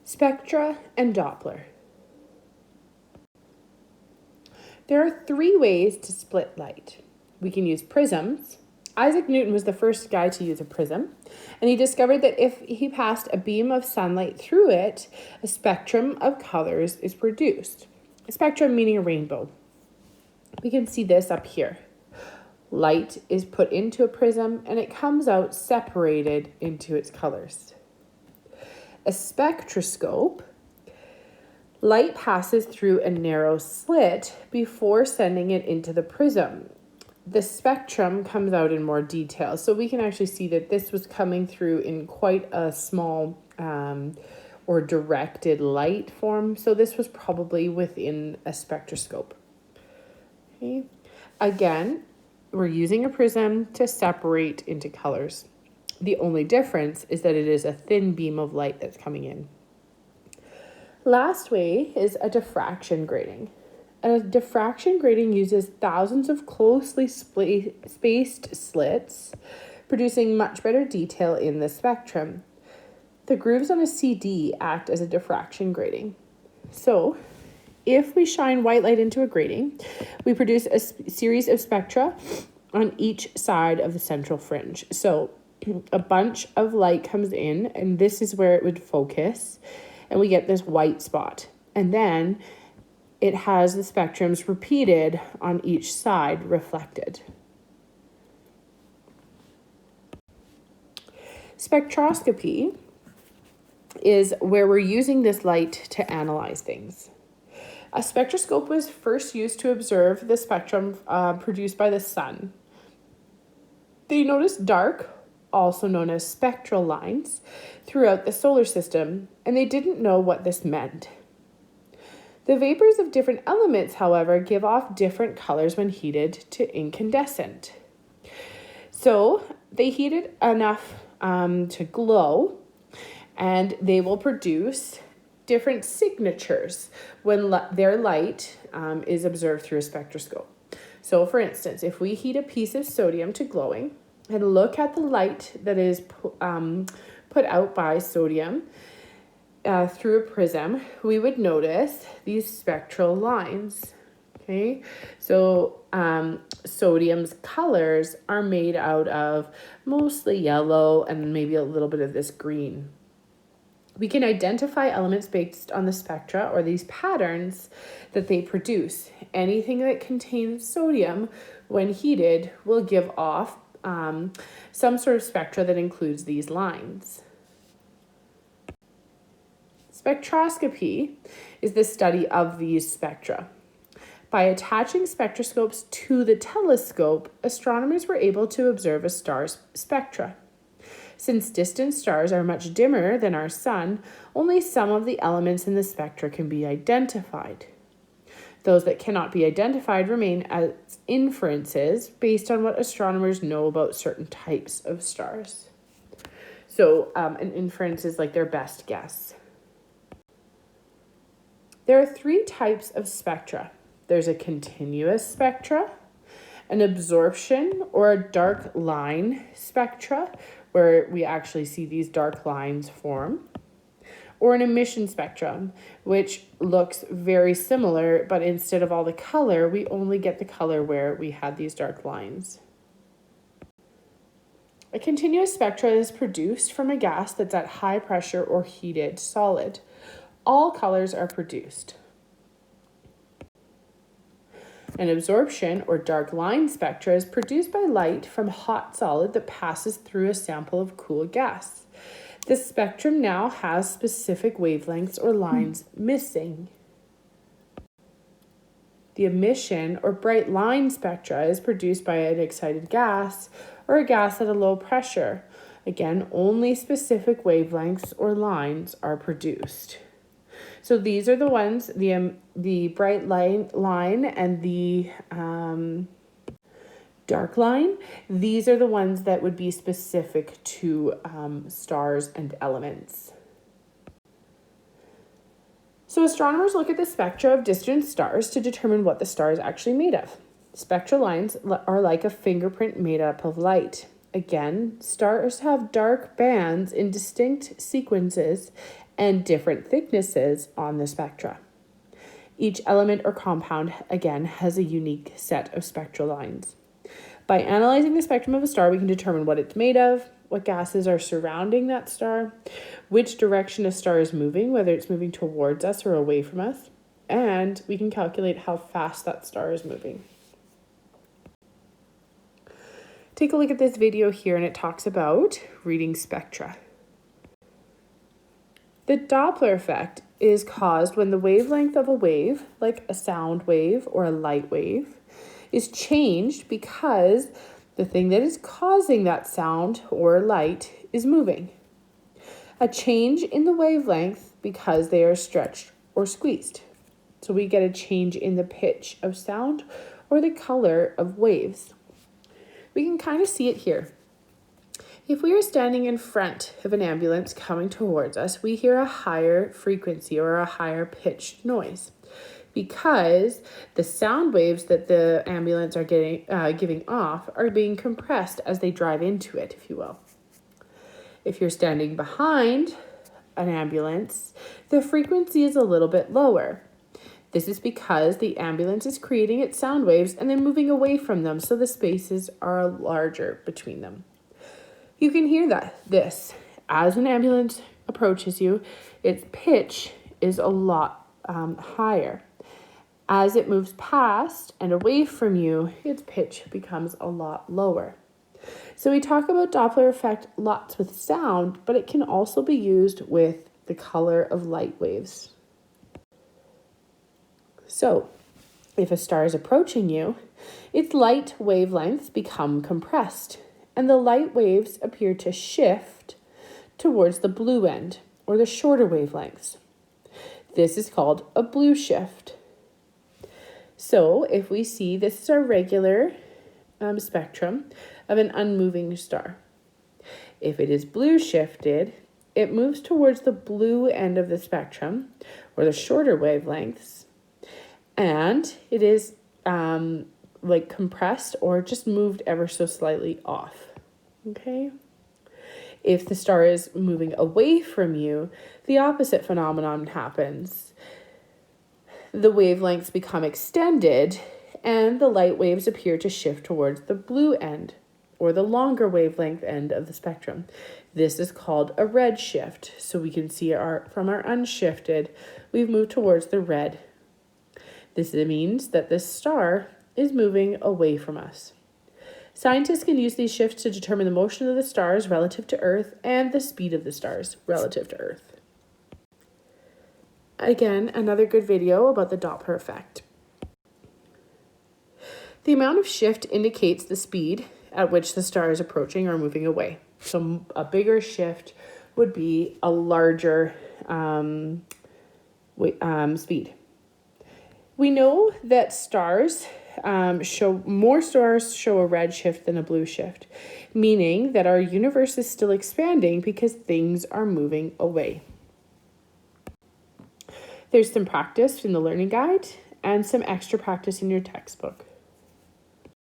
Spectra and Doppler. There are three ways to split light. We can use prisms. Isaac Newton was the first guy to use a prism, and he discovered that if he passed a beam of sunlight through it, a spectrum of colors is produced. A spectrum meaning a rainbow. We can see this up here. Light is put into a prism and it comes out separated into its colors. A spectroscope, light passes through a narrow slit before sending it into the prism. The spectrum comes out in more detail, so we can actually see that this was coming through in quite a small or directed light form. So this was probably within a spectroscope. Okay. Again, we're using a prism to separate into colors. The only difference is that it is a thin beam of light that's coming in. Last way is a diffraction grating. A diffraction grating uses thousands of closely spaced slits, producing much better detail in the spectrum. The grooves on a CD act as a diffraction grating. So, if we shine white light into a grating, we produce a series of spectra on each side of the central fringe. So, a bunch of light comes in, and this is where it would focus, and we get this white spot. And then it has the spectrums repeated on each side reflected. Spectroscopy is where we're using this light to analyze things. A spectroscope was first used to observe the spectrum produced by the sun. They noticed dark, also known as spectral lines, throughout the solar system, and they didn't know what this meant. The vapors of different elements, however, give off different colors when heated to incandescent. So they heated enough to glow, and they will produce different signatures when their light is observed through a spectroscope. So for instance, if we heat a piece of sodium to glowing and look at the light that is put out by sodium through a prism, we would notice these spectral lines. Okay, so sodium's colors are made out of mostly yellow and maybe a little bit of this green. We can identify elements based on the spectra or these patterns that they produce. Anything that contains sodium, when heated, will give off some sort of spectra that includes these lines. Spectroscopy is the study of these spectra. By attaching spectroscopes to the telescope, astronomers were able to observe a star's spectra. Since distant stars are much dimmer than our sun, only some of the elements in the spectra can be identified. Those that cannot be identified remain as inferences based on what astronomers know about certain types of stars. So an inference is like their best guess. There are three types of spectra. There's a continuous spectra, an absorption or a dark line spectra, where we actually see these dark lines form, or an emission spectrum, which looks very similar, but instead of all the color, we only get the color where we had these dark lines. A continuous spectra is produced from a gas that's at high pressure or heated solid. All colors are produced. An absorption or dark line spectra is produced by light from hot solid that passes through a sample of cool gas. The spectrum now has specific wavelengths or lines missing. The emission or bright line spectra is produced by an excited gas or a gas at a low pressure. Again, only specific wavelengths or lines are produced. So these are the ones, the bright line and the dark line. These are the ones that would be specific to stars and elements. So astronomers look at the spectra of distant stars to determine what the star is actually made of. Spectral lines are like a fingerprint made up of light. Again, stars have dark bands in distinct sequences and different thicknesses on the spectra. Each element or compound, again, has a unique set of spectral lines. By analyzing the spectrum of a star, we can determine what it's made of, what gases are surrounding that star, which direction a star is moving, whether it's moving towards us or away from us, and we can calculate how fast that star is moving. Take a look at this video here, and it talks about reading spectra. The Doppler effect is caused when the wavelength of a wave, like a sound wave or a light wave, is changed because the thing that is causing that sound or light is moving. A change in the wavelength because they are stretched or squeezed. So we get a change in the pitch of sound or the color of waves. We can kind of see it here. If we are standing in front of an ambulance coming towards us, we hear a higher frequency or a higher pitched noise because the sound waves that the ambulance are giving off are being compressed as they drive into it, if you will. If you're standing behind an ambulance, the frequency is a little bit lower. This is because the ambulance is creating its sound waves and then moving away from them, so the spaces are larger between them. You can hear this. As an ambulance approaches you, its pitch is a lot higher. As it moves past and away from you, its pitch becomes a lot lower. So we talk about Doppler effect lots with sound, but it can also be used with the color of light waves. So, if a star is approaching you, its light wavelengths become compressed, and the light waves appear to shift towards the blue end, or the shorter wavelengths. This is called a blue shift. So, if we see this is our regular spectrum of an unmoving star. If it is blue shifted, it moves towards the blue end of the spectrum, or the shorter wavelengths, and it is like compressed or just moved ever so slightly off, okay? If the star is moving away from you, the opposite phenomenon happens. The wavelengths become extended and the light waves appear to shift towards the blue end or the longer wavelength end of the spectrum. This is called a red shift. So we can see from our unshifted, we've moved towards the red. This means that this star is moving away from us. Scientists can use these shifts to determine the motion of the stars relative to Earth and the speed of the stars relative to Earth. Again, another good video about the Doppler effect. The amount of shift indicates the speed at which the star is approaching or moving away. So a bigger shift would be a larger speed. We know that more stars show a red shift than a blue shift, meaning that our universe is still expanding because things are moving away. There's some practice in the learning guide and some extra practice in your textbook.